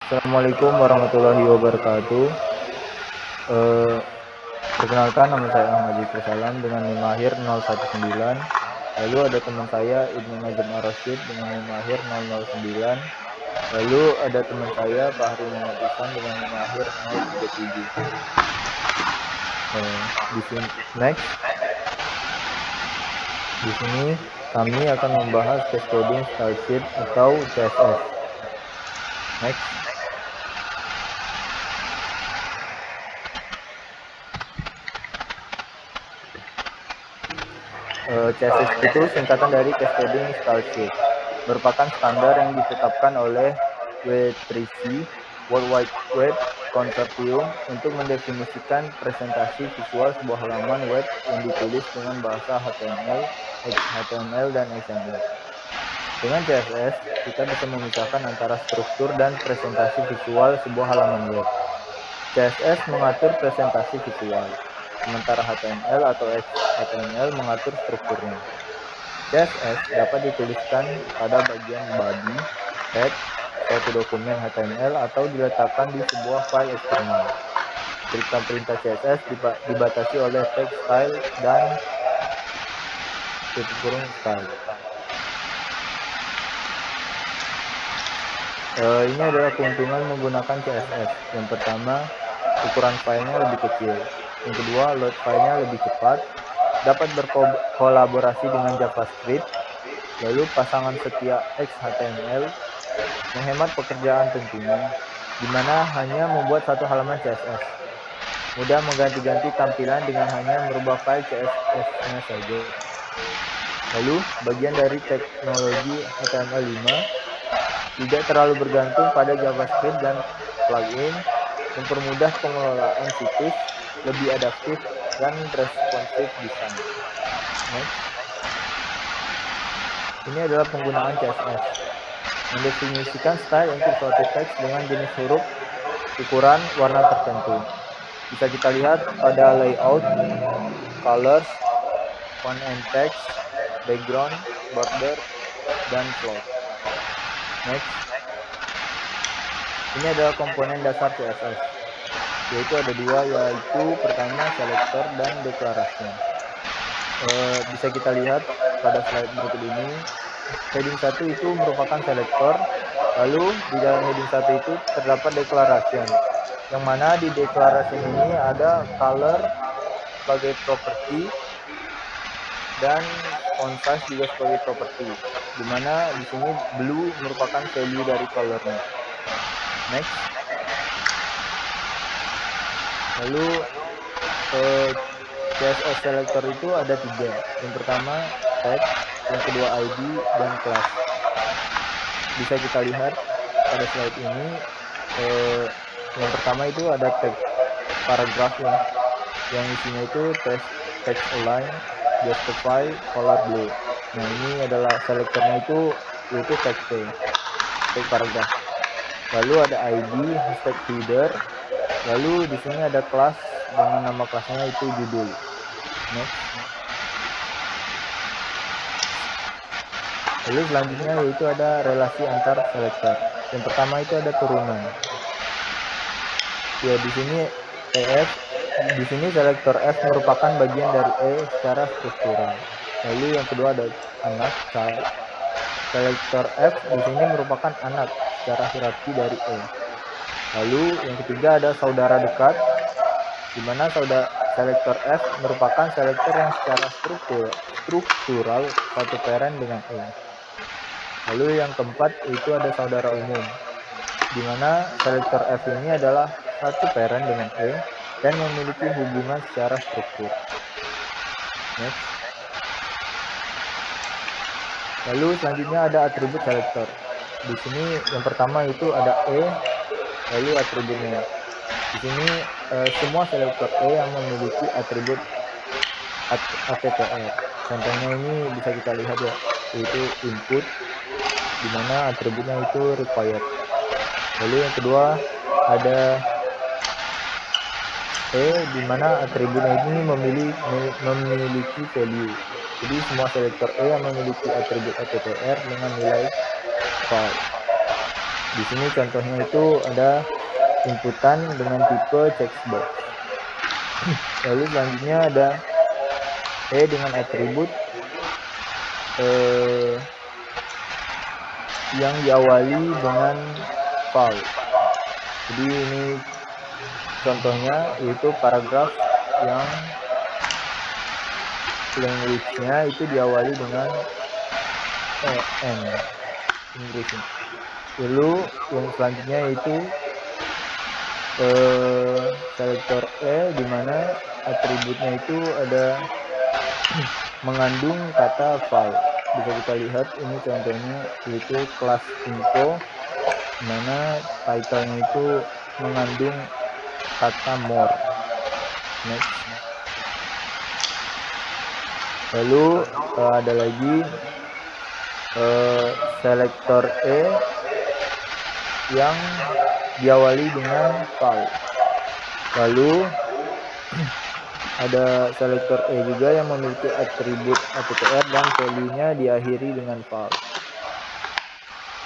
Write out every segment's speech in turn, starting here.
Assalamualaikum warahmatullahi wabarakatuh. Eh, Perkenalkan, nama saya Ahmad Zikri Salam dengan NIM akhir 019. Lalu ada teman saya Ibnu Najam Ar-Rasyid dengan NIM akhir 009. Lalu ada teman saya Fahri Muhammad Ihsan dengan NIM akhir 037. Di sini di sini kami akan membahas Cascading Style Sheet atau CSS. Next. CSS itu singkatan dari Cascading Style Sheet, merupakan standar yang ditetapkan oleh W3C World Wide Web Consortium untuk mendefinisikan presentasi visual sebuah halaman web yang ditulis dengan bahasa HTML, XHTML, dan XML. Dengan CSS, kita bisa memisahkan antara struktur dan presentasi visual sebuah halaman web. CSS mengatur presentasi visual, sementara HTML atau XHTML mengatur strukturnya. CSS dapat dituliskan pada bagian body, head, suatu dokumen HTML atau diletakkan di sebuah file eksternal. Perintah CSS dibatasi oleh text style dan style. Ini adalah keuntungan menggunakan CSS. Yang pertama, ukuran filenya lebih kecil. Yang kedua, load filenya lebih cepat, dapat berkolaborasi dengan JavaScript. Lalu pasangan setia XHTML, menghemat pekerjaan tentunya, di mana hanya membuat satu halaman CSS. Mudah mengganti-ganti tampilan dengan hanya merubah file CSS-nya saja. Lalu, bagian dari teknologi HTML5 tidak terlalu bergantung pada JavaScript dan plugin, mempermudah pengelolaan situs, lebih adaptif, dan responsif design. Next. Ini adalah penggunaan CSS. Mendefinisikan style untuk suatu teks dengan jenis huruf, ukuran, warna tertentu. Bisa kita lihat pada layout, colors, font and text, background, border, dan float. Next. Ini adalah komponen dasar CSS, yaitu ada dua, yaitu pertama selector dan declaration. Bisa kita lihat pada slide berikut ini. Heading 1 itu merupakan selector, lalu di dalam heading 1 itu terdapat declaration, yang mana di declaration ini ada color sebagai properti dan font size juga sebagai properti, di mana di sini blue merupakan value dari colornya. Next. Lalu CSS selector itu ada 3. Yang pertama tag, yang kedua ID, dan class. Bisa kita lihat pada slide ini, yang pertama itu ada tag paragraph yang isinya itu text align, justify, color blue. Nah, ini adalah selektornya yaitu tag paragraph. Lalu ada ID, hashtag header. Lalu di sini ada kelas dengan nama kelasnya itu judul. Next. Lalu selanjutnya yaitu ada relasi antar selektor. Yang pertama itu ada turunan. Ya, di sini selektor F merupakan bagian dari E secara struktural. Lalu yang kedua ada anak, child. Selektor F di sini merupakan anak secara hierarki dari E. Lalu yang ketiga ada saudara dekat, di mana selektor F merupakan selektor yang secara struktural satu parent dengan E. Lalu yang keempat itu ada saudara umum, di mana selektor F ini adalah satu parent dengan E dan memiliki hubungan secara struktur. Next. Lalu selanjutnya ada atribut selektor. Di sini yang pertama itu ada E, lalu atributnya. Di sini semua selektor E yang memiliki atribut ATTR. Contohnya ini bisa kita lihat ya, yaitu input, di mana atributnya itu required. Lalu yang kedua ada E, di mana atributnya ini memiliki value. Jadi semua selektor E yang memiliki atribut ATTR dengan nilai 5. Di sini contohnya itu ada inputan dengan tipe checkbox. Lalu selanjutnya ada dengan atribut yang diawali dengan val. Jadi ini contohnya yaitu paragraf yang language-nya itu diawali dengan n Inggrisnya. Lalu yang selanjutnya yaitu selektor di mana atributnya itu ada mengandung kata val. Bisa kita lihat ini contohnya yaitu kelas info, mana title-nya itu mengandung kata more. Next. Lalu ada lagi selektor yang diawali dengan val. Lalu ada selektor juga yang memiliki atribut attr dan value-nya diakhiri dengan val.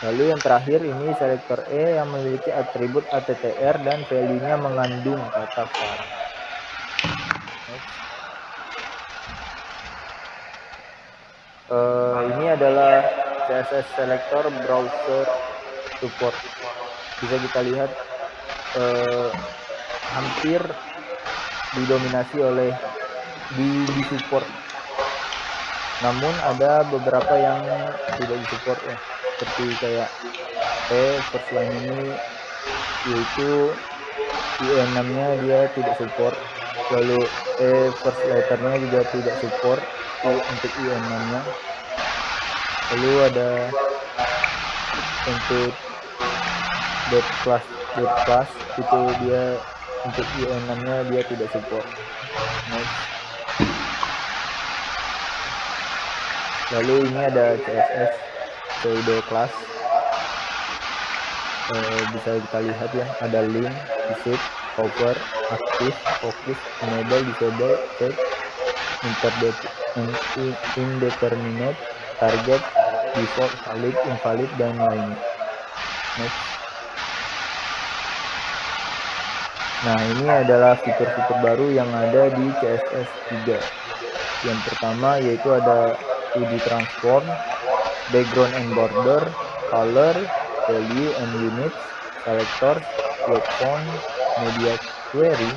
Lalu yang terakhir ini selektor yang memiliki atribut attr dan value-nya mengandung kata val. Ini adalah CSS selector browser support. Bisa kita lihat hampir didominasi oleh di support. Namun ada beberapa yang tidak disupport ya, seperti kayak first line ini yaitu IE6-nya dia tidak support. Lalu first letter-nya juga tidak support untuk IE6-nya. Lalu ada untuk .class itu dia untuk IE6-nya dia tidak support. Next. Lalu ini ada CSS pseudo class. Bisa kita lihat ya, ada link, visit, cover, aktif, focus, enable, disable, check, indeterminate, target, default, valid, invalid, dan lainnya. Next. Nah, ini adalah fitur-fitur baru yang ada di CSS 3. Yang pertama yaitu ada 2D transform, background and border, color, value and units, selectors, web font, media query,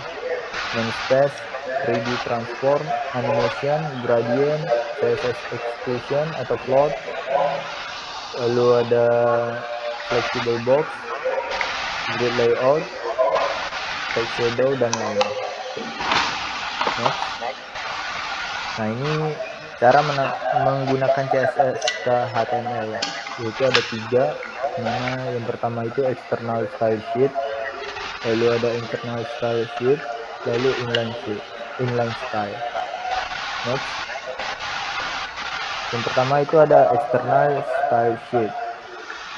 namespace, 3D transform, animation, gradient, CSS expression atau float. Lalu ada flexible box, grid layout, text shadow, dan lain-lain. Nah, ini cara menggunakan CSS ke HTML ya, yaitu ada 3, mana yang pertama itu external style sheet, lalu ada internal style sheet, lalu inline style. Next. Yang pertama itu ada external style sheet,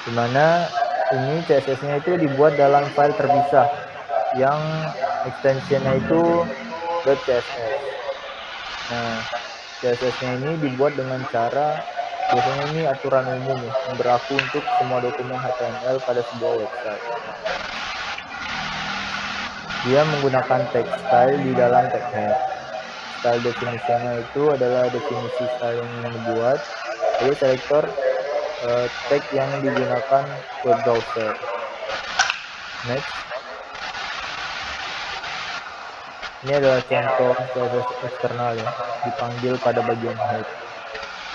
dimana ini CSS-nya itu dibuat dalam file terpisah yang extension-nya itu .css. Nah, CSS-nya ini dibuat dengan cara, biasanya ini aturan umum ya, yang berlaku untuk semua dokumen HTML pada sebuah website. Dia menggunakan text style di dalam tag head. Style definition-nya itu adalah definisi style yang dibuat, lalu selektor tag yang digunakan web browser. Next. Ini adalah contoh CSS eksternal ya, dipanggil pada bagian head.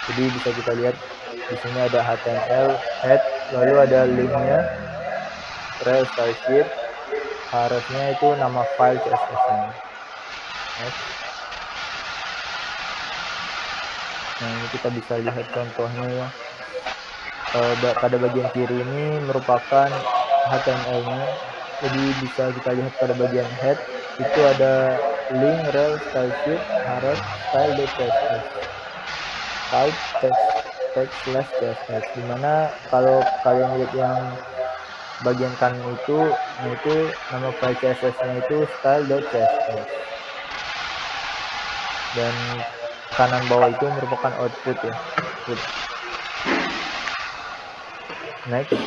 Jadi bisa kita lihat di sini ada HTML head, lalu ada linknya, rel style sheet, harusnya itu nama file CSS-nya. Next. Nah, ini kita bisa lihat contohnya ya. Pada bagian kiri ini merupakan HTML-nya. Jadi bisa kita lihat pada bagian head itu ada link, rel, style sheet, href, style.css, type, text/css. Dimana kalau kalian lihat yang bagian kanan itu, nama file CSS-nya itu style.css, dan kanan bawah itu merupakan output ya. Next.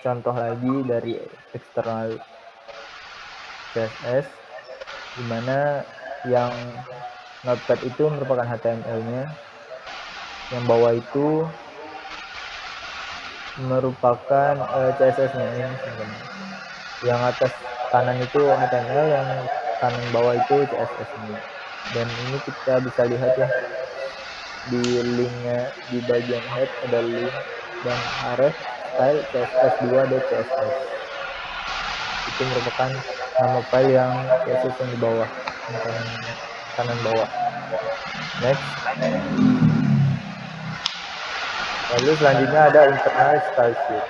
contoh lagi dari eksternal CSS, dimana yang Notepad itu merupakan HTML-nya, yang bawah itu merupakan CSS-nya ini sebenarnya. Yang atas kanan itu HTML, yang kanan bawah itu CSS-nya. Dan ini kita bisa lihat ya, di linknya di bagian head ada link dan href style css2.css. Itu merupakan nama file yang CSS yang di bawah, yang kanan bawah. Next. Lalu selanjutnya ada internal style sheet,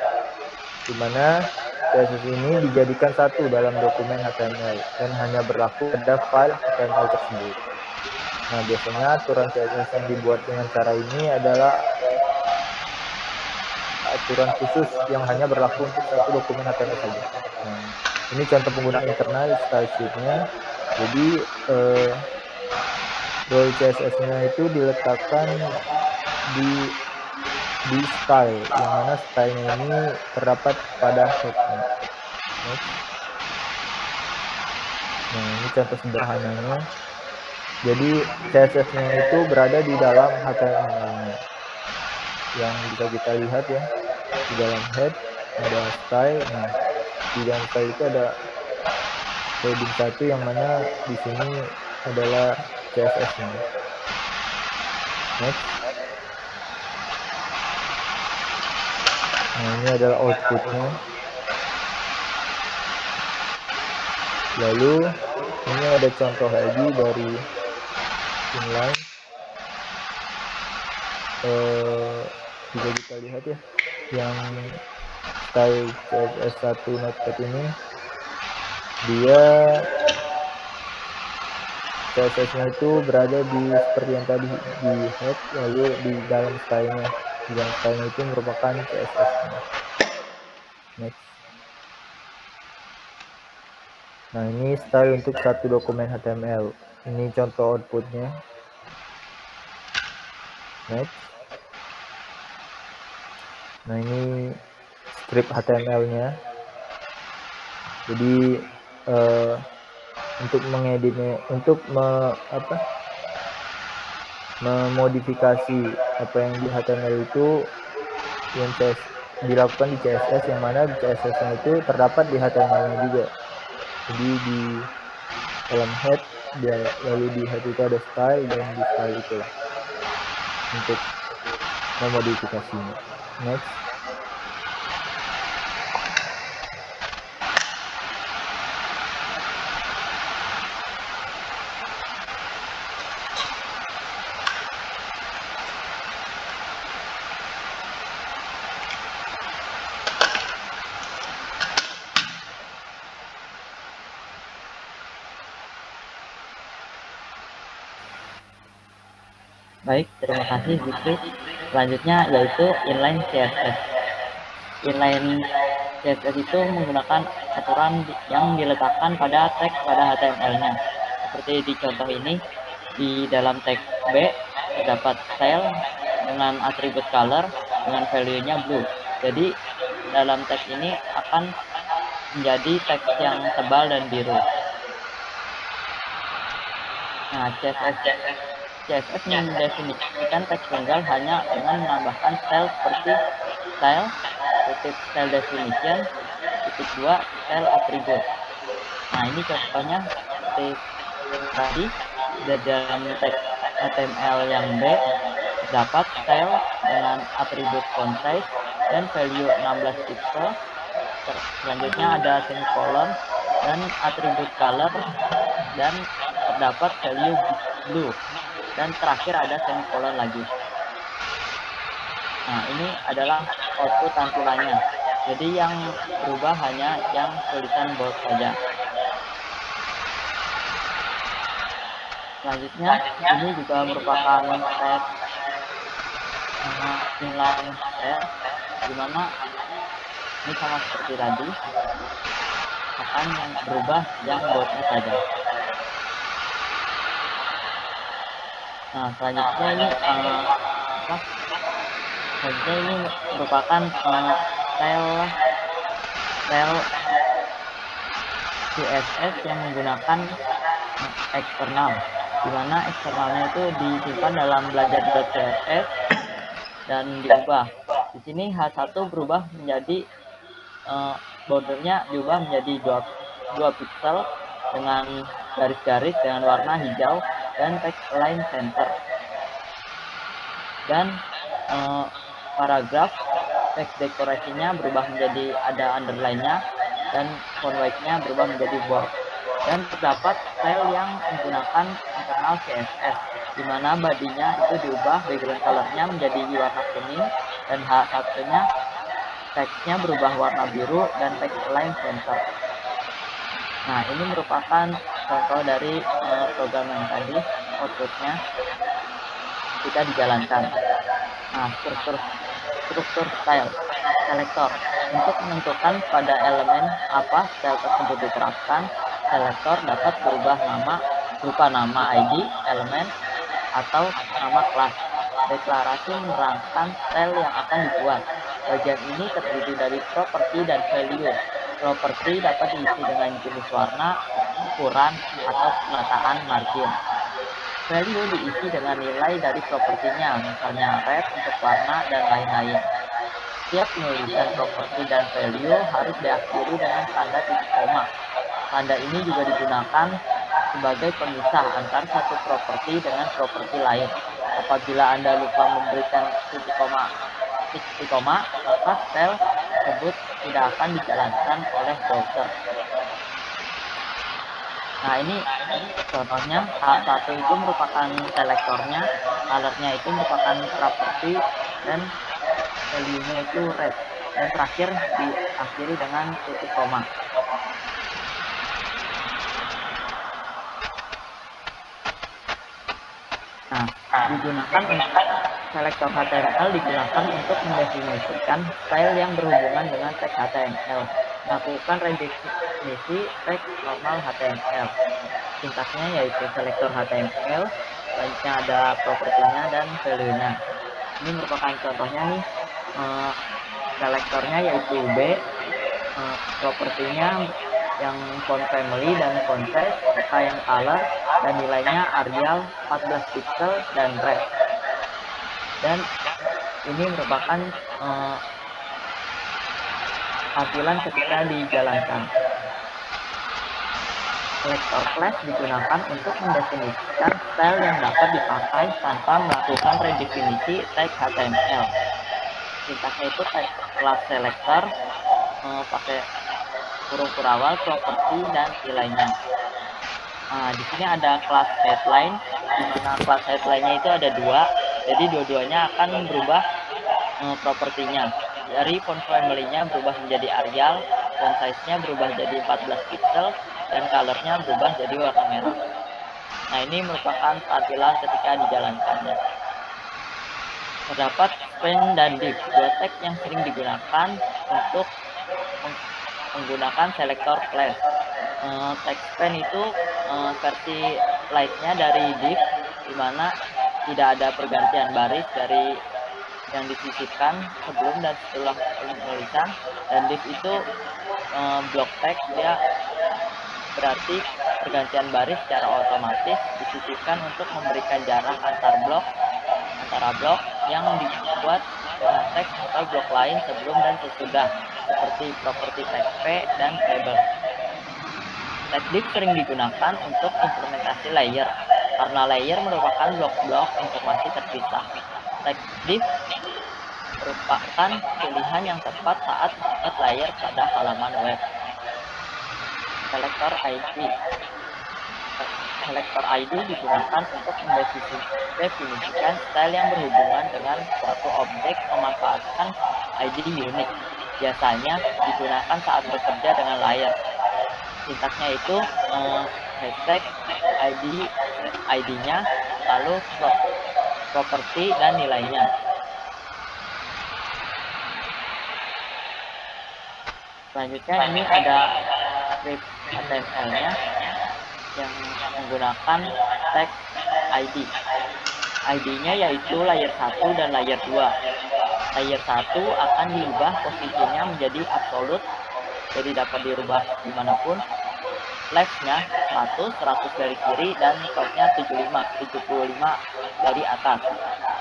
di mana CSS ini dijadikan satu dalam dokumen HTML dan hanya berlaku pada file HTML tersebut. Nah, biasanya aturan CSS yang dibuat dengan cara ini adalah aturan khusus yang hanya berlaku untuk satu dokumen HTML saja. Nah, ini contoh penggunaan internal style sheet-nya. Jadi, role CSS-nya itu diletakkan di style, yang mana style-nya ini terdapat pada head-nya. Next. Nah, ini contoh sederhananya. Jadi, CSS-nya itu berada di dalam HTML-nya. Yang bisa kita lihat ya, di dalam head ada style. Nah, di dalam style itu ada heading 1 yang mana di sini adalah CSS-nya. Next. Nah, ini adalah output-nya. Lalu ini ada contoh lagi dari inline. Bisa kita lihat ya, yang style CSS1 Notepad ini, dia CSS-nya itu berada di seperti yang tadi, di head, lalu di dalam style-nya. Di dalam style-nya itu merupakan CSS-nya. Next. Nah, ini style untuk satu dokumen HTML. Ini contoh output-nya. Next. Nah, ini script HTML-nya. Jadi untuk mengeditnya, untuk memodifikasi apa yang di HTML itu yang dilakukan di CSS, yang mana CSS-nya itu terdapat di HTML-nya juga. Jadi di dalam head, lalu di head itu ada style, dan di style itulah untuk memodifikasinya. Next. Baik, terima kasih Zikri. Selanjutnya yaitu inline CSS. Inline CSS itu menggunakan aturan yang diletakkan pada teks pada HTML-nya. Seperti di contoh ini, di dalam teks B terdapat style dengan atribut color dengan value-nya blue. Jadi dalam teks ini akan menjadi teks yang tebal dan biru. Nah, CSS mendefinisikan teks tunggal hanya dengan menambahkan style seperti style, titik style definition, titik 2 style attribute. Nah, ini contohnya seperti tadi, dalam teks HTML yang B terdapat style dengan atribut font size dan value 16 pixel. Selanjutnya ada semicolon dan atribut color, dan terdapat value blue, dan terakhir ada semicolon lagi. Nah, ini adalah output tampilannya. Jadi yang berubah hanya yang tulisan bold saja. Selanjutnya, ini juga merupakan teks inline teks, dimana ini sama seperti tadi, akan yang berubah yang boldnya saja. Nah, selanjutnya ini selanjutnya ini merupakan style style CSS yang menggunakan eksternal, di mana eksternalnya itu disimpan dalam belajar.css dan diubah. Di sini H1 berubah menjadi bordernya diubah menjadi 2 pixel dengan garis-garis dengan warna hijau dan text align center. Dan paragraf text dekorasinya berubah menjadi ada underline-nya dan font weight-nya berubah menjadi bold. Dan terdapat style yang menggunakan internal CSS, di mana bodinya itu diubah background color-nya menjadi warna kuning dan H1-nya teksnya berubah warna biru dan text align center. Nah, ini merupakan contoh dari program yang tadi, outputnya kita dijalankan. Nah, struktur style selector. Untuk menentukan pada elemen apa style tersebut diterapkan, selector dapat berubah nama berupa nama ID, elemen, atau nama kelas. Deklarasi menerangkan style yang akan dibuat. Bagian ini terdiri dari properti dan value. Properti dapat diisi dengan jenis warna, ukuran, atau penataan margin. Value diisi dengan nilai dari propertinya, misalnya red untuk warna dan lain-lain. Setiap penulisan properti dan value harus diakhiri dengan tanda titik koma. Tanda ini juga digunakan sebagai pemisah antara satu properti dengan properti lain. Apabila Anda lupa memberikan titik koma, maka style tersebut tidak akan dijalankan oleh browser. Nah, ini contohnya H1 itu merupakan selektornya, colornya itu merupakan property, dan value-nya itu red, dan terakhir diakhiri dengan titik koma. Nah, digunakan untuk selektor HTML digunakan untuk mendefinisikan style yang berhubungan dengan teks HTML. Lakukan redefinisi teks normal HTML. Sintaksnya yaitu selektor HTML, selanjutnya ada propertinya dan value-nya. Ini merupakan contohnya nih, selektornya yaitu B, propertinya yang font family dan font size, yang color, dan nilainya Arial 14 pixel dan red. Dan ini merupakan hasilan ketika dijalankan. Selector class digunakan untuk mendefinisikan style yang dapat dipakai tanpa melakukan redefinisi teks HTML. Sintaksnya itu class selector pakai huruf awal, properti, dan nilainya. Nah, di sini ada class headline, di mana class headline-nya itu ada 2, jadi dua-duanya akan berubah propertinya. Dari font family-nya berubah menjadi Arial, font size-nya berubah jadi 14 pixel, dan color-nya berubah jadi warna merah. Nah, ini merupakan tampilan ketika dijalankannya. Terdapat span dan div, dua tag yang sering digunakan untuk menggunakan selektor class. Tag span itu versi light-nya dari div, di mana tidak ada pergantian baris dari yang disisipkan sebelum dan setelah penulisan, dan div itu block tag, dia berarti pergantian baris secara otomatis disisipkan untuk memberikan jarak antara blok yang dibuat dengan teks atau blok lain sebelum dan sesudah, seperti properti tag P dan label. Tag div sering digunakan untuk implementasi layer, karena layer merupakan blok-blok informasi terpisah. Tag div merupakan pilihan yang tepat saat membuat layer pada halaman web. Selector ID. Selector ID digunakan untuk mendefinisikan style yang berhubungan dengan suatu objek memanfaatkan ID unik. Biasanya digunakan saat bekerja dengan layer. Sintaksnya itu hashtag ID-nya, lalu properti dan nilainya. Selanjutnya ini ada script HTML-nya yang menggunakan tag ID. ID-nya yaitu layer 1 dan layer 2. Layer 1 akan diubah posisinya menjadi absolute jadi dapat dirubah dimanapun. Left-nya 100 dari kiri, dan top-nya 75 dari atas.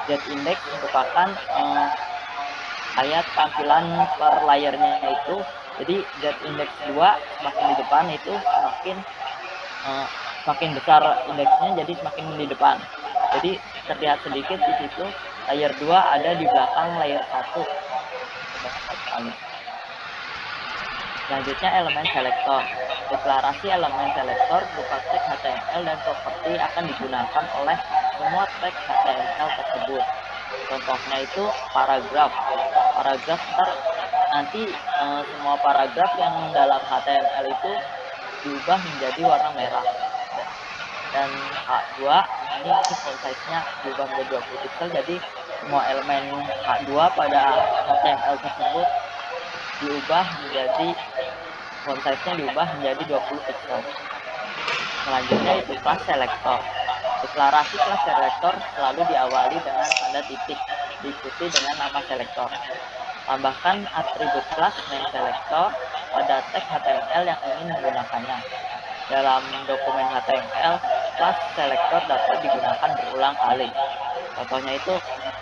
Z-index merupakan kayak tampilan per layernya itu. Jadi Z-index 2 semakin di depan itu semakin besar indeksnya, jadi semakin di depan. Jadi terlihat sedikit di situ layer 2 ada di belakang layer 1 kali. Selanjutnya elemen selektor. Deklarasi elemen selektor berupa tag HTML dan properti akan digunakan oleh semua tag HTML tersebut. Contohnya itu paragraf. Paragraf nanti semua paragraf yang dalam HTML itu diubah menjadi warna merah. Dan H2 ini font size-nya diubah menjadi 20 pixel, jadi semua elemen H2 pada HTML tersebut diubah menjadi font size-nya diubah menjadi 20 pixel. Selanjutnya itu kelas selektor. Deklarasi kelas selektor selalu diawali dengan tanda titik, diikuti dengan nama selektor. Tambahkan atribut kelas main selektor pada tag HTML yang ingin menggunakannya. Dalam dokumen HTML, kelas selektor dapat digunakan berulang kali. Contohnya itu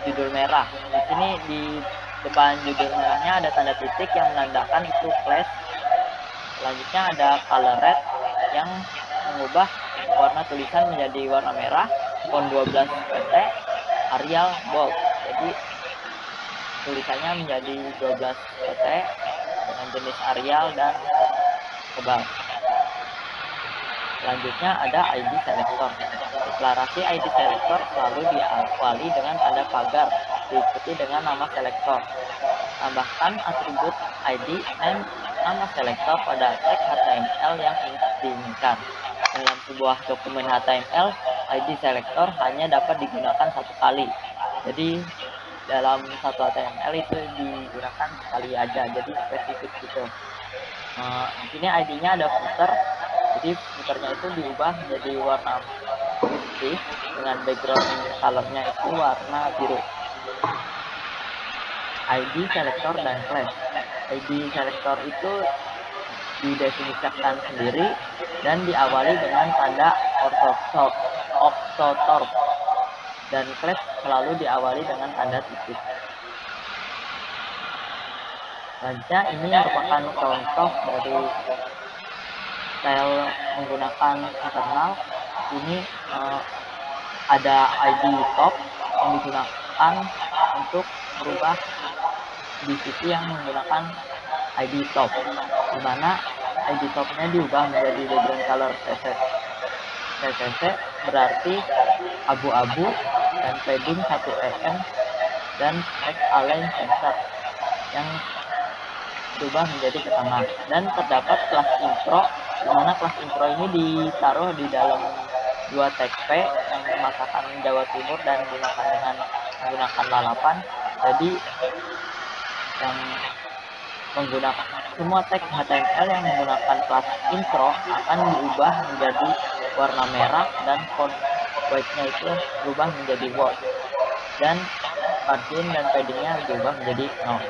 judul merah. Di sini di depan judul merahnya ada tanda titik yang menandakan itu class. Selanjutnya ada color red yang mengubah warna tulisan menjadi warna merah, font 12 pt, Arial bold. Jadi tulisannya menjadi 12 pt dengan jenis Arial dan tebal. Selanjutnya ada ID selector. Deklarasi ID selector selalu diawali dengan tanda pagar, diikuti dengan nama selector. Tambahkan atribut ID dan nama selector pada tag HTML yang diinginkan. Dalam sebuah dokumen HTML, ID selector hanya dapat digunakan satu kali. Jadi dalam satu HTML itu digunakan sekali aja, jadi spesifik gitu. Di sini ID-nya ada footer, jadi footernya itu diubah menjadi warna putih dengan background colornya itu warna biru. ID selector dan class. ID selector itu didefinisikan sendiri dan diawali dengan tanda orthotorp, dan class selalu diawali dengan tanda titik. Selanjutnya ini merupakan contoh dari style menggunakan internal. Ini ada ID top yang digunakan untuk merubah divisi yang menggunakan ID top, di mana ID topnya diubah menjadi background color CCC berarti abu-abu, dan padding 1 em, dan text align center yang berubah menjadi ke tengah. Dan terdapat kelas intro, di mana kelas intro ini ditaruh di dalam dua tagp yang masakan Jawa Timur dan menggunakan lalapan. Jadi yang menggunakan semua tag HTML yang menggunakan kelas intro akan diubah menjadi warna merah, dan font white-nya itu berubah menjadi white, dan margin dan padding-nya diubah menjadi 0.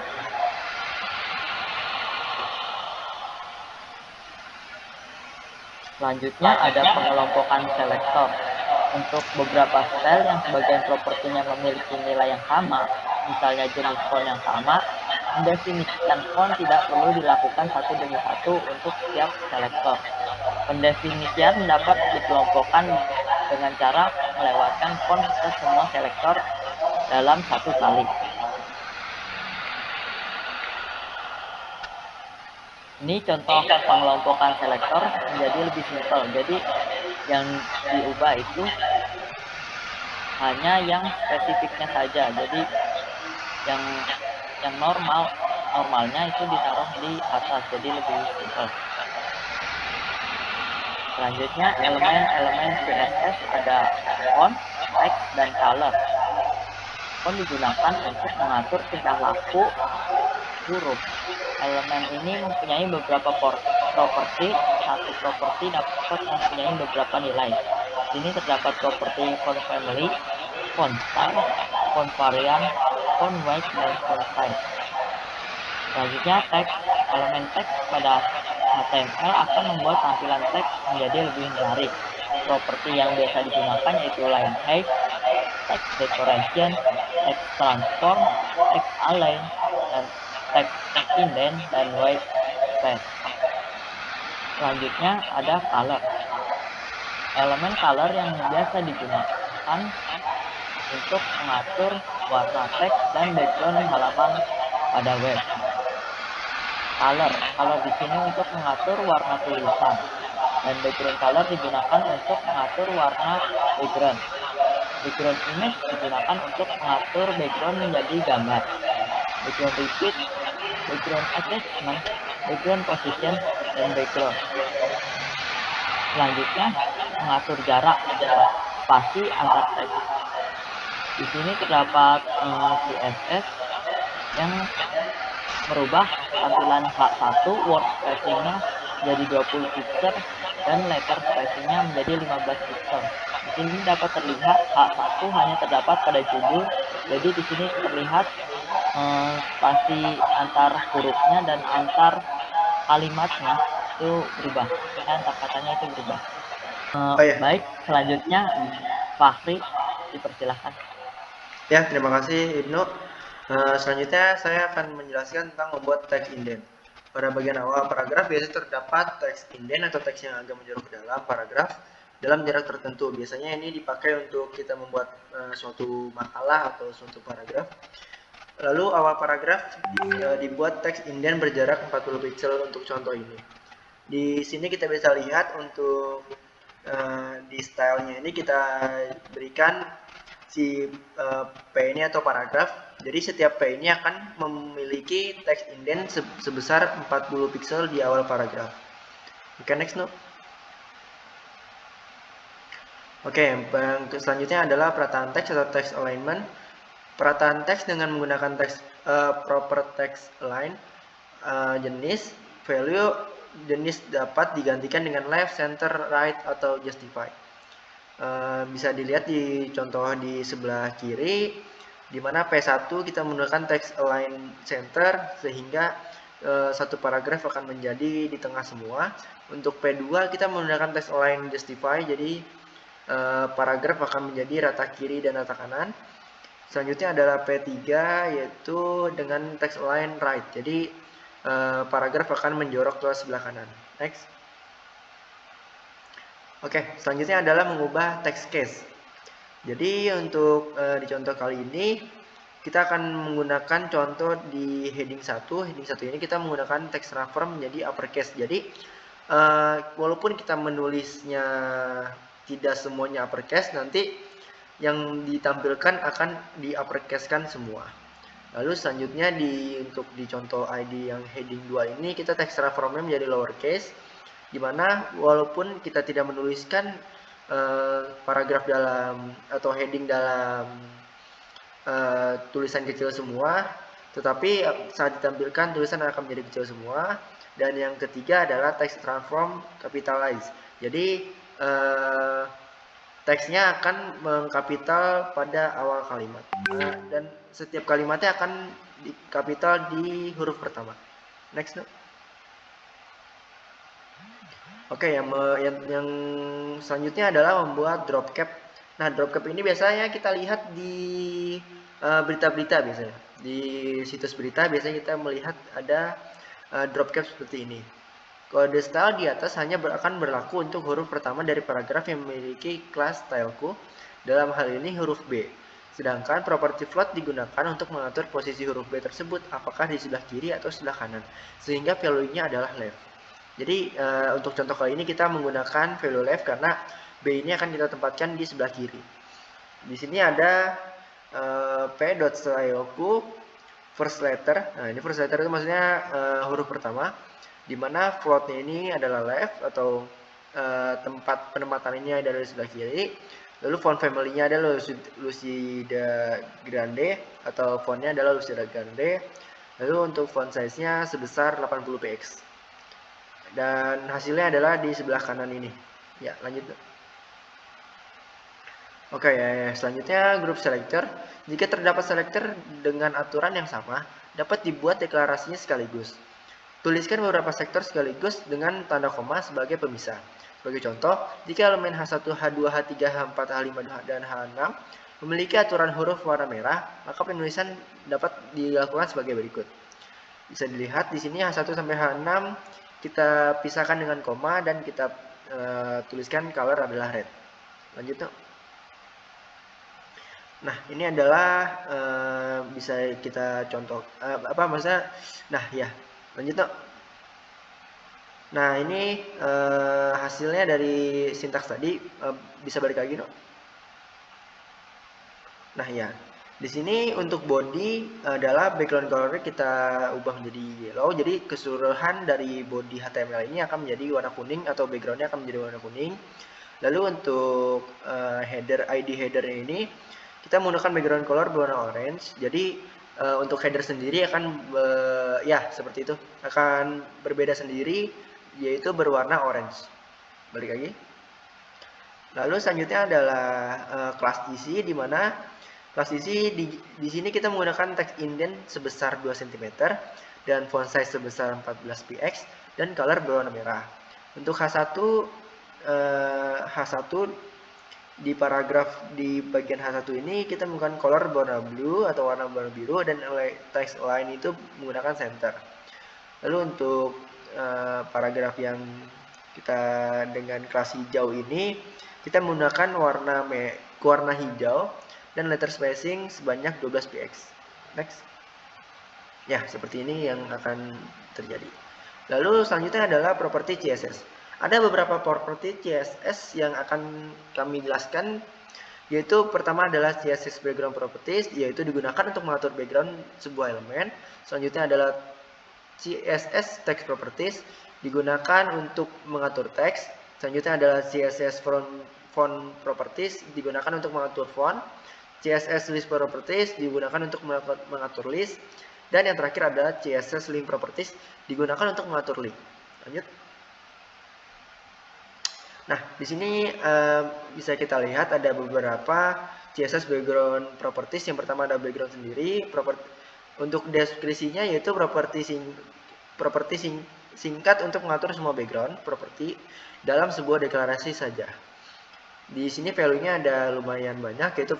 Selanjutnya ada pengelompokan selektor. Untuk beberapa style yang sebagian propertinya memiliki nilai yang sama, misalnya jenis font yang sama, mendefinisikan font tidak perlu dilakukan satu demi satu untuk setiap selektor. Pendefinisian dapat dikelompokkan dengan cara melewatkan font ke semua selektor dalam satu kali. Ini contoh pengelompokan selektor menjadi lebih simpel. Jadi yang diubah itu hanya yang spesifiknya saja. Jadi yang normalnya itu ditaruh di atas, jadi lebih simpel. Selanjutnya elemen CSS ada font, text, dan color. Font digunakan untuk mengatur tingkah laku huruf. Elemen ini mempunyai beberapa properti. Satu properti dapat mempunyai beberapa nilai. Di sini terdapat properti font family, font style, font variant, font weight, dan font size. Selanjutnya, elemen teks pada HTML akan membuat tampilan teks menjadi lebih menarik. Properti yang biasa digunakan yaitu line height, text decoration, text transform, text align, dan text indent dan white space. Selanjutnya ada color. Elemen color yang biasa digunakan untuk mengatur warna teks dan background halaman pada web. Color di sini untuk mengatur warna tulisan, dan background color digunakan untuk mengatur warna background. Background image digunakan untuk mengatur background menjadi gambar. Background repeat, background attachment, background position, dan background. Selanjutnya, mengatur jarak spasi antar teks. Di sini terdapat CSS yang merubah tampilan H1 word spacing-nya menjadi 20 pixel dan letter spacing-nya menjadi 15 pixel. Di sini dapat terlihat H1 hanya terdapat pada judul, jadi di sini terlihat spasi antar hurufnya dan antar kalimatnya itu berubah, antar katanya itu berubah. Baik, selanjutnya Fahri, dipersilahkan. Ya, terima kasih Ibnu. Selanjutnya saya akan menjelaskan tentang membuat teks indent. Pada bagian awal paragraf biasanya terdapat teks indent atau teks yang agak menjorok ke dalam paragraf dalam jarak tertentu. Biasanya ini dipakai untuk kita membuat suatu makalah atau suatu paragraf. Lalu awal paragraf dibuat teks indent berjarak 40 pixel untuk contoh ini. Di sini kita bisa lihat untuk di stylenya ini kita berikan si P ini atau paragraf. Jadi setiap P ini akan memiliki teks indent sebesar 40 pixel di awal paragraf. Oke, next no. Oke, yang selanjutnya adalah perataan teks atau text alignment. Perataan teks dengan menggunakan teks proper text align jenis value jenis dapat digantikan dengan left, center, right, atau justify. Bisa dilihat di contoh di sebelah kiri, di mana P1 kita menggunakan text align center sehingga satu paragraf akan menjadi di tengah semua. Untuk P2 kita menggunakan text align justify, jadi paragraf akan menjadi rata kiri dan rata kanan. Selanjutnya adalah P3 yaitu dengan text align right, jadi paragraf akan menjorok ke sebelah kanan. Next. Oke, selanjutnya adalah mengubah text case. Jadi untuk di contoh kali ini kita akan menggunakan contoh di heading 1. Heading 1 ini kita menggunakan text transform menjadi uppercase. Jadi walaupun kita menulisnya tidak semuanya uppercase, nanti yang ditampilkan akan di uppercase-kan semua. Lalu selanjutnya untuk di contoh ID yang heading 2 ini kita text transformnya menjadi lowercase, di mana walaupun kita tidak menuliskan paragraf dalam atau heading dalam tulisan kecil semua, tetapi saat ditampilkan tulisan akan menjadi kecil semua. Dan yang ketiga adalah text transform capitalize. Jadi teksnya akan mengkapital pada awal kalimat dan setiap kalimatnya akan dikapital di huruf pertama. Next no. Oke, yang selanjutnya adalah membuat drop cap. Nah, drop cap ini biasanya kita lihat di berita-berita biasanya. Di situs berita biasanya kita melihat ada drop cap seperti ini. Kode style di atas hanya akan berlaku untuk huruf pertama dari paragraf yang memiliki kelas styleku, dalam hal ini huruf B. Sedangkan properti float digunakan untuk mengatur posisi huruf B tersebut, apakah di sebelah kiri atau sebelah kanan, sehingga value-nya adalah left. Jadi untuk contoh kali ini kita menggunakan value left karena B ini akan kita tempatkan di sebelah kiri. Di sini ada p.styleku first letter. Nah, ini first letter itu maksudnya huruf pertama, di mana floatnya ini adalah left atau tempat penempatannya adalah di sebelah kiri. Lalu font family-nya adalah Lucida Grande atau fontnya adalah Lucida Grande. Lalu untuk font size-nya sebesar 80 px. Dan hasilnya adalah di sebelah kanan ini. Ya, lanjut. Oke, selanjutnya group selector. Jika terdapat selector dengan aturan yang sama, dapat dibuat deklarasinya sekaligus. Tuliskan beberapa sektor sekaligus dengan tanda koma sebagai pemisah. Sebagai contoh, jika elemen H1, H2, H3, H4, H5, dan H6 memiliki aturan huruf warna merah, maka penulisan dapat dilakukan sebagai berikut. Bisa dilihat di sini H1 sampai H6 kita pisahkan dengan koma dan kita tuliskan color adalah red. Lanjut yuk. Nah, ini adalah bisa kita contoh nah ya, lanjut yuk. Nah, ini hasilnya dari sintaks tadi, bisa balik lagi dong. Nah ya, di sini untuk body adalah background color kita ubah menjadi yellow. Jadi keseluruhan dari body HTML ini akan menjadi warna kuning atau backgroundnya akan menjadi warna kuning. Lalu untuk header ID header ini kita menggunakan background color berwarna orange. Jadi untuk header sendiri akan ya seperti itu, akan berbeda sendiri, yaitu berwarna orange. Balik lagi. Lalu selanjutnya adalah kelas DC, di mana kelas DC di sini kita menggunakan text indent sebesar 2 cm dan font size sebesar 14 px dan color berwarna merah. Untuk H1 di paragraf di bagian H1 ini kita menggunakan color berwarna blue atau warna biru dan text align itu menggunakan center. Lalu untuk paragraf yang kita dengan kelas hijau ini kita menggunakan warna hijau dan letter spacing sebanyak 12 px. Next. Ya, seperti ini yang akan terjadi. Lalu selanjutnya adalah properti CSS. Ada beberapa properti CSS yang akan kami jelaskan, yaitu pertama adalah CSS background properties, yaitu digunakan untuk mengatur background sebuah elemen. Selanjutnya adalah CSS text properties, digunakan untuk mengatur teks. Selanjutnya adalah CSS font properties, digunakan untuk mengatur font. CSS list properties digunakan untuk mengatur list. Dan yang terakhir adalah CSS link properties, digunakan untuk mengatur link. Lanjut. Nah, di sini bisa kita lihat ada beberapa CSS background properties. Yang pertama ada background sendiri. Untuk deskripsinya yaitu properti singkat untuk mengatur semua background properti dalam sebuah deklarasi saja. Di sini value-nya ada lumayan banyak, yaitu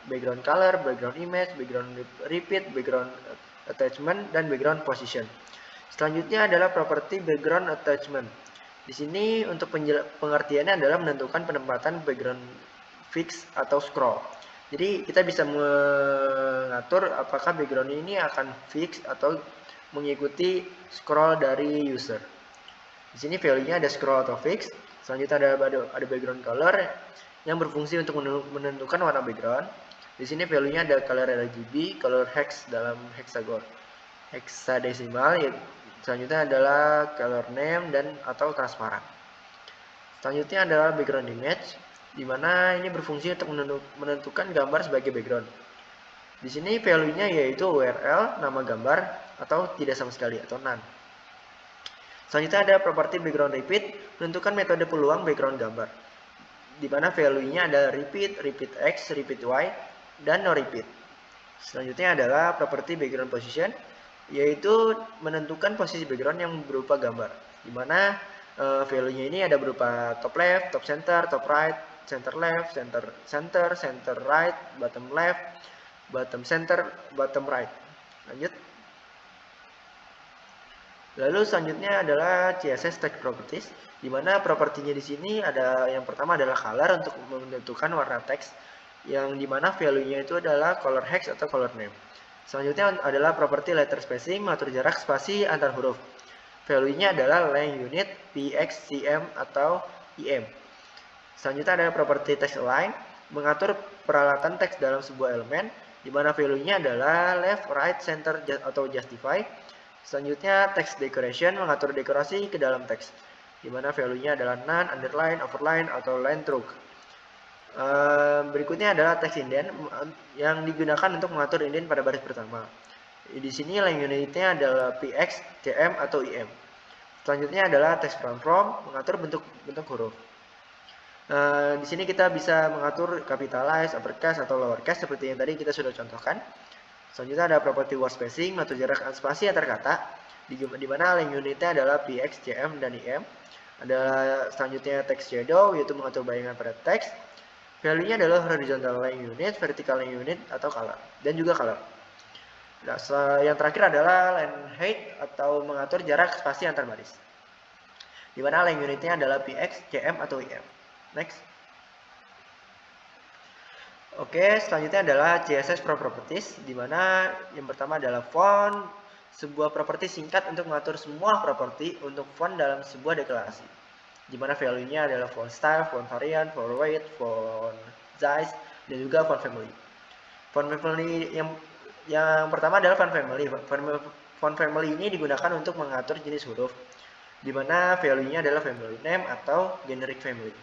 background color, background image, background repeat, background attachment, dan background position. Selanjutnya adalah properti background attachment. Di sini untuk pengertiannya adalah menentukan penempatan background fix atau scroll. Jadi kita bisa mengatur apakah background ini akan fix atau mengikuti scroll dari user. Di sini value-nya ada scroll atau fix. Selanjutnya ada background color yang berfungsi untuk menentukan warna background. Di sini value-nya ada color RGB, color hex dalam hexadesimal. Selanjutnya adalah color name dan atau transparan. Selanjutnya adalah background image, di mana ini berfungsi untuk menentukan gambar sebagai background. Di sini value-nya yaitu URL, nama gambar, atau tidak sama sekali atau none. Selanjutnya ada properti background repeat, menentukan metode peluang background gambar, di mana value-nya ada repeat, repeat x, repeat y, dan no repeat. Selanjutnya adalah properti background position, yaitu menentukan posisi background yang berupa gambar, di mana value-nya ini ada berupa top left, top center, top right, center left, center right, bottom left, bottom center, bottom right. Lanjut. Lalu selanjutnya adalah CSS text properties, di mana propertinya di sini ada yang pertama adalah color untuk menentukan warna teks, yang dimana value-nya itu adalah color hex atau color name. Selanjutnya adalah properti letter spacing, mengatur jarak spasi antar huruf. Value-nya adalah length unit, px, cm, atau im. Selanjutnya ada properti text align, mengatur peralatan teks dalam sebuah elemen, di mana value-nya adalah left, right, center, atau justify. Selanjutnya text decoration, mengatur dekorasi ke dalam teks, di mana value-nya adalah none, underline, overline, atau line through. Berikutnya adalah text indent yang digunakan untuk mengatur indent pada baris pertama. Di sini length unitnya adalah px, cm, atau im. Selanjutnya adalah text from, mengatur bentuk huruf. Di sini kita bisa mengatur capitalize, uppercase, atau lowercase seperti yang tadi kita sudah contohkan. Selanjutnya ada properti word spacing, mengatur jarak spasi antar kata, di mana length unitnya adalah px, cm, dan im. Ada selanjutnya text shadow, yaitu mengatur bayangan pada teks. Value-nya adalah horizontal length unit, vertical length unit, atau color, dan juga color. Nah, yang terakhir adalah length height atau mengatur jarak spasi antar baris. Di mana length unitnya adalah px, cm, atau im. Next. Oke, selanjutnya adalah CSS Properties, di mana yang pertama adalah font, sebuah properti singkat untuk mengatur semua properti untuk font dalam sebuah deklarasi. Di mana value-nya adalah font style, font variant, font weight, font size, dan juga font family. Font family yang pertama adalah font family. Font family ini digunakan untuk mengatur jenis huruf, di mana value-nya adalah family name atau generic family.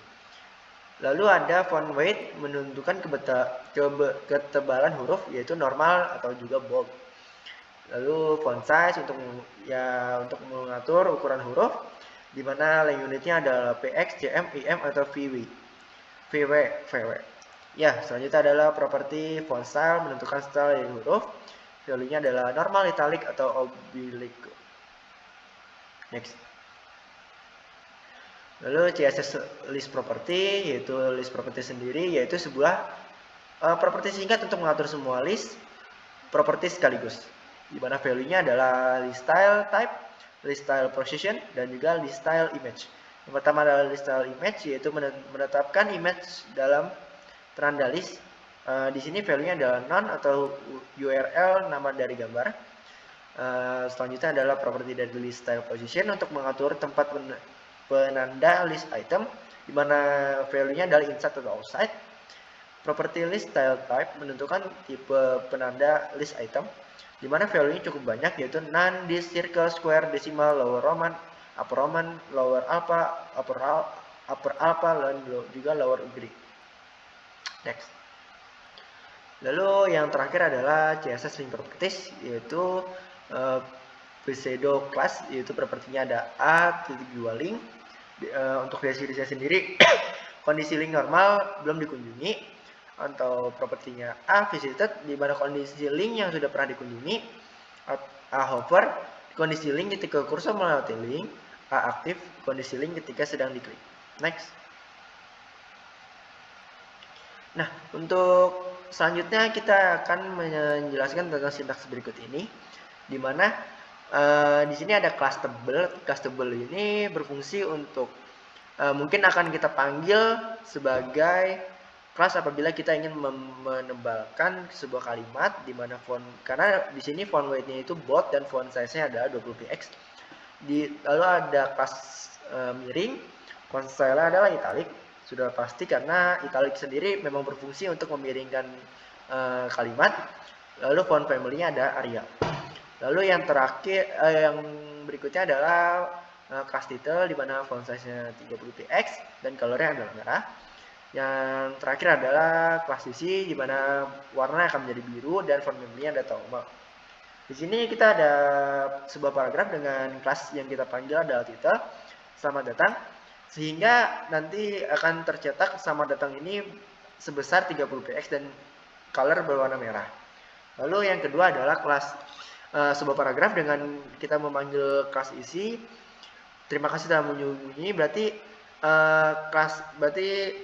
Lalu ada font weight menentukan ketebalan huruf, yaitu normal atau juga bold. Lalu font size untuk mengatur ukuran huruf, di mana length unitnya adalah px, cm, im, atau vw. Ya, selanjutnya adalah properti font style menentukan style dari huruf. Value-nya adalah normal, italic, atau oblique. Next. Lalu CSS list property, yaitu list property sendiri, yaitu sebuah properti singkat untuk mengatur semua list properti sekaligus. Di mana value-nya adalah list style type, list style position, dan juga list style image. Yang pertama adalah list style image, yaitu menetapkan image dalam penanda list. Di sini value-nya adalah none atau URL nama dari gambar. Selanjutnya adalah properti dari list style position untuk mengatur tempat penanda list item, di mana value-nya adalah inside atau outside. Property list style type menentukan tipe penanda list item, di mana value-nya cukup banyak, yaitu none, this, circle, square, decimal, lower Roman, upper Roman, lower alpha, upper alpha, dan juga lower Greek. Next. Lalu yang terakhir adalah CSS link properties, yaitu pseudo class, yaitu propertinya ada a.2 link. Untuk definisinya sendiri, kondisi link normal belum dikunjungi, atau propertinya a visited, di mana kondisi link yang sudah pernah dikunjungi, a hover, kondisi link ketika kursor melewati link, a aktif, kondisi link ketika sedang diklik. Next. Nah, untuk selanjutnya kita akan menjelaskan tentang sintaks berikut ini, di mana di sini ada class table. Class table ini berfungsi untuk mungkin akan kita panggil sebagai kelas apabila kita ingin menebalkan sebuah kalimat, di mana karena di sini font weight-nya itu bold dan font size-nya adalah 20px. Lalu ada kelas miring, font style adalah italic, sudah pasti karena italic sendiri memang berfungsi untuk memiringkan kalimat. Lalu font family-nya ada Arial. Lalu yang terakhir, yang berikutnya adalah class title, di mana font size-nya 30px dan color-nya adalah merah. Yang terakhir adalah class CC, di mana warna akan menjadi biru dan font family-nya ada Tauma. Di sini kita ada sebuah paragraf dengan kelas yang kita panggil adalah title, selamat datang, sehingga nanti akan tercetak selamat datang ini sebesar 30px dan color berwarna merah. Lalu yang kedua adalah kelas sebuah paragraf dengan kita memanggil kelas isi. Terima kasih telah mengunjungi, berarti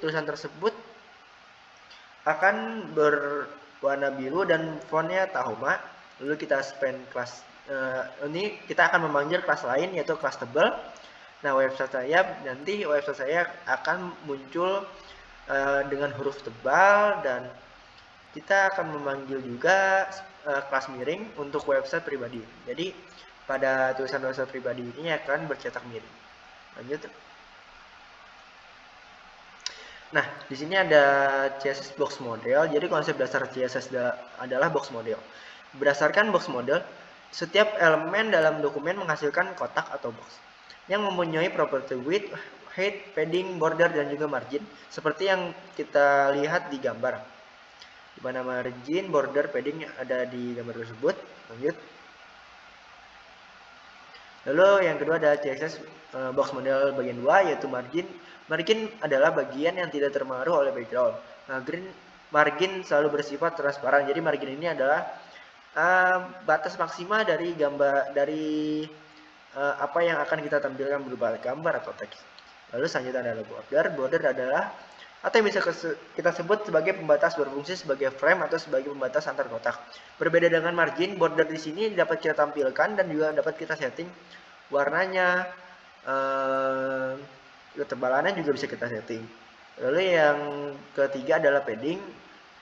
tulisan tersebut akan berwarna biru dan fontnya Tahoma. Lalu kita spend kelas ini kita akan memanggil kelas lain, yaitu kelas tebal. Nah, website saya akan muncul dengan huruf tebal, dan kita akan memanggil juga kelas miring untuk website pribadi. Jadi pada tulisan website pribadi ini akan bercetak miring. Lanjut. Nah, di sini ada CSS box model. Jadi konsep dasar CSS adalah box model. Berdasarkan box model, setiap elemen dalam dokumen menghasilkan kotak atau box yang mempunyai properti width, height, padding, border, dan juga margin, seperti yang kita lihat di gambar. Di mana margin, border, padding ada di gambar tersebut. Lanjut. Lalu yang kedua ada CSS box model bagian 2, yaitu margin. Margin adalah bagian yang tidak terpengaruh oleh background. Margin selalu bersifat transparan. Jadi margin ini adalah batas maksimal dari gambar apa yang akan kita tampilkan berupa gambar atau teks. Lalu selanjutnya adalah border. Border adalah atau yang bisa kita sebut sebagai pembatas berfungsi sebagai frame atau sebagai pembatas antar kotak. Berbeda dengan margin, border di sini dapat kita tampilkan dan juga dapat kita setting warnanya, ketebalannya juga bisa kita setting. Lalu yang ketiga adalah padding.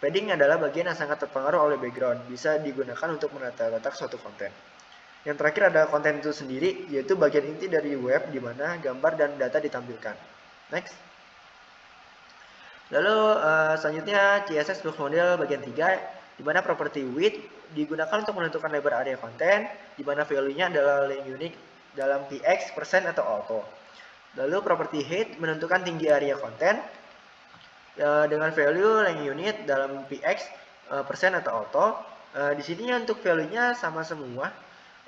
Padding adalah bagian yang sangat terpengaruh oleh background, bisa digunakan untuk menata letak suatu konten. Yang terakhir ada konten itu sendiri, yaitu bagian inti dari web di mana gambar dan data ditampilkan. Next. Lalu selanjutnya CSS Box Model bagian 3, di mana property width digunakan untuk menentukan lebar area konten, di mana value-nya adalah length unit dalam px, persen atau auto. Lalu property height menentukan tinggi area konten dengan value length unit dalam px, persen atau auto. Di sini untuk value-nya sama semua.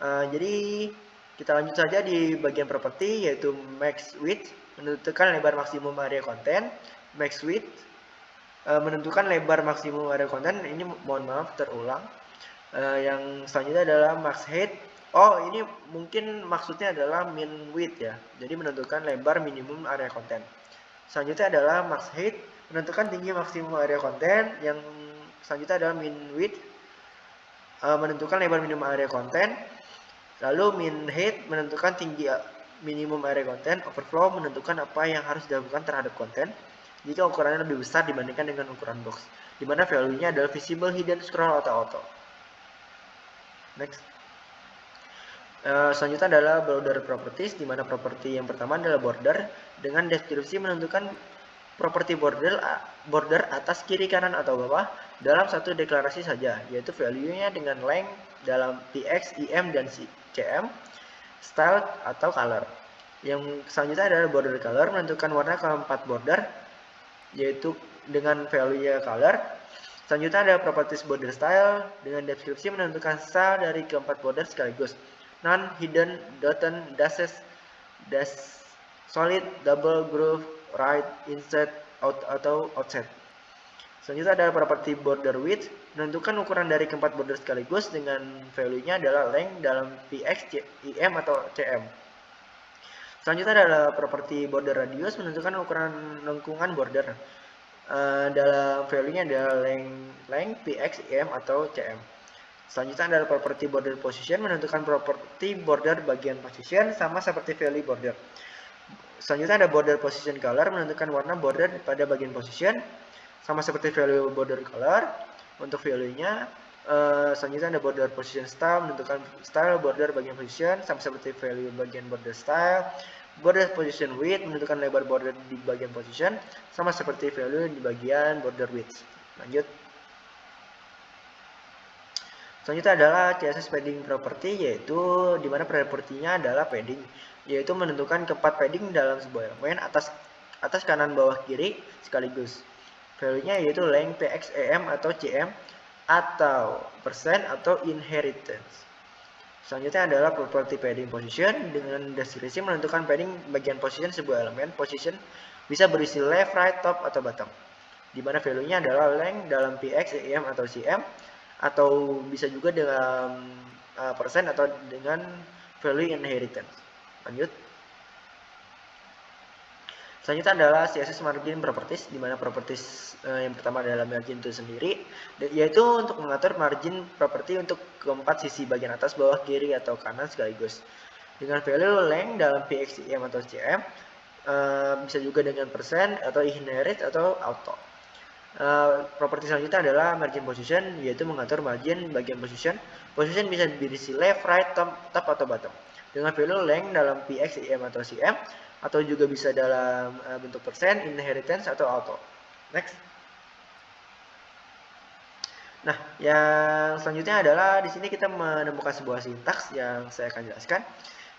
Jadi kita lanjut saja di bagian property, yaitu max width menentukan lebar maksimum area konten. Max width menentukan lebar maksimum area konten. Ini mohon maaf terulang. Yang selanjutnya adalah max height. Oh, ini mungkin maksudnya adalah min width ya. Jadi menentukan lebar minimum area konten. Selanjutnya adalah max height menentukan tinggi maksimum area konten. Yang selanjutnya adalah min width menentukan lebar minimum area konten. Lalu min height menentukan tinggi minimum area konten. Overflow menentukan apa yang harus dilakukan terhadap konten jika ukurannya lebih besar dibandingkan dengan ukuran box, di mana value-nya adalah visible, hidden, scroll, atau auto. Next. Selanjutnya adalah border properties, di mana properti yang pertama adalah border dengan deskripsi menentukan properti border atas, kiri, kanan, atau bawah dalam satu deklarasi saja, yaitu value-nya dengan length dalam px, im, dan cm, style atau color. Yang selanjutnya adalah border color menentukan warna keempat border, yaitu dengan value color. Selanjutnya ada properties border style dengan deskripsi menentukan style dari keempat border sekaligus. Non, hidden, dotted, dashes, dash, solid, double, groove, right, insert, out atau outset. Selanjutnya ada property border width menentukan ukuran dari keempat border sekaligus dengan value-nya adalah length dalam px, im atau cm. Selanjutnya adalah properti border radius menentukan ukuran lengkungan border. Dalam value-nya adalah length, px, im, atau cm. Selanjutnya adalah properti border position menentukan properti border bagian position sama seperti value border. Selanjutnya ada border position color menentukan warna border pada bagian position sama seperti value border color. Untuk value-nya selanjutnya ada border position style menentukan style border bagian position sama seperti value bagian border style. Border position width menentukan lebar border di bagian position sama seperti value di bagian border width. Lanjut. Selanjutnya adalah CSS padding property, yaitu di mana propertinya adalah padding, yaitu menentukan keempat padding dalam sebuah elemen atas, kanan, bawah, kiri sekaligus. Value-nya yaitu length, px, em, atau cm, atau persen, atau inheritance. Selanjutnya adalah property padding position dengan deskripsi menentukan padding bagian position sebuah elemen. Position bisa berisi left, right, top, atau bottom, di mana value-nya adalah length dalam px, em, atau cm, atau bisa juga dengan persen atau dengan value inheritance. Lanjut. Selanjutnya adalah CSS margin properties, di mana properties yang pertama adalah margin itu sendiri, yaitu untuk mengatur margin property untuk keempat sisi bagian atas, bawah, kiri, atau kanan sekaligus. Dengan value length dalam px, im, atau cm, bisa juga dengan persen atau inherit atau auto. Properti selanjutnya adalah margin position, yaitu mengatur margin bagian position. Position bisa berisi left, right, top, atau bottom. Dengan value length dalam px, im, atau cm, atau juga bisa dalam bentuk persen, inheritance, atau auto. Next. Nah, yang selanjutnya adalah di sini kita menemukan sebuah sintaks yang saya akan jelaskan,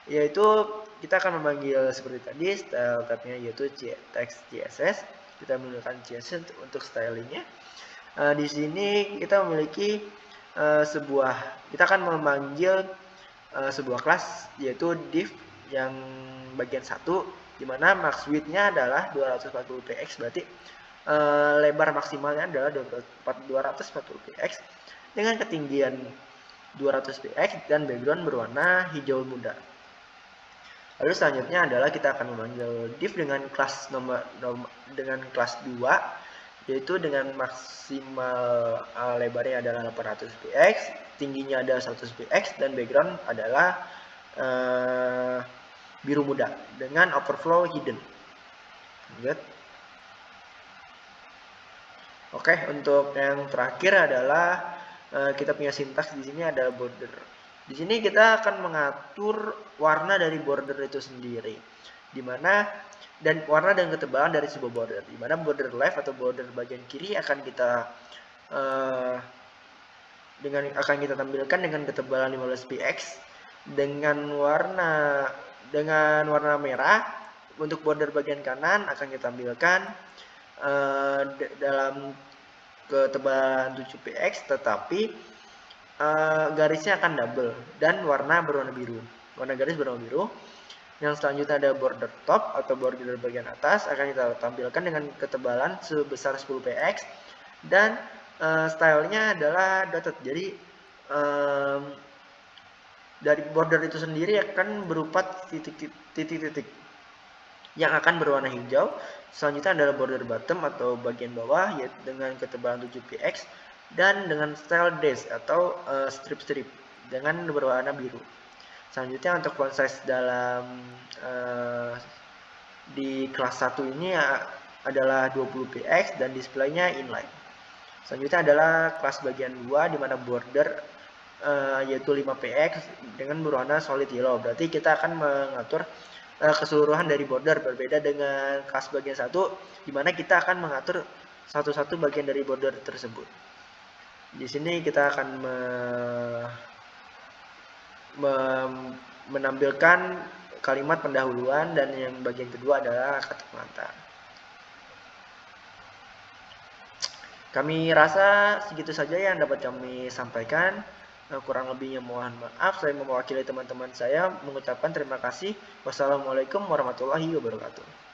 yaitu kita akan memanggil seperti tadi style tab-nya, yaitu text CSS. Kita menggunakan CSS untuk stylingnya. Di sini kita memiliki kita akan memanggil sebuah kelas, yaitu div yang bagian 1, di mana max width-nya adalah 240 px, berarti lebar maksimalnya adalah 240 px dengan ketinggian 200px dan background berwarna hijau muda. Lalu selanjutnya adalah kita akan memanggil div dengan kelas dengan kelas 2, yaitu dengan maksimal lebarnya adalah 800px, tingginya adalah 100px, dan background adalah biru muda dengan overflow hidden. Lanjut. Oke, untuk yang terakhir adalah kita punya sintaks di sini ada border. Di sini kita akan mengatur warna dari border itu sendiri, dimana dan warna dan ketebalan dari sebuah border, dimana border left atau border bagian kiri akan kita tampilkan dengan ketebalan 15px dengan warna merah. Untuk border bagian kanan akan kita tampilkan dalam ketebalan 7px, tetapi garisnya akan double dan warna berwarna biru. Warna garis berwarna biru. Yang selanjutnya ada border top atau border bagian atas akan kita tampilkan dengan ketebalan sebesar 10px dan stylenya adalah dotted. Jadi dari border itu sendiri akan berupa titik-titik yang akan berwarna hijau. Selanjutnya adalah border bottom atau bagian bawah, yaitu dengan ketebalan 7px dan dengan style dash atau strip-strip dengan berwarna biru. Selanjutnya untuk font size dalam di kelas 1 ini adalah 20px dan displaynya inline. Selanjutnya adalah kelas bagian 2 di mana border yaitu 5px dengan berwarna solid yellow. Berarti kita akan mengatur keseluruhan dari border, berbeda dengan kelas bagian 1 di mana kita akan mengatur satu-satu bagian dari border tersebut. Di sini kita akan menampilkan kalimat pendahuluan dan yang bagian kedua adalah kata pengantar. Kami rasa segitu saja yang dapat kami sampaikan. Kurang lebihnya mohon maaf. Saya mewakili teman-teman saya mengucapkan terima kasih. Wassalamualaikum warahmatullahi wabarakatuh.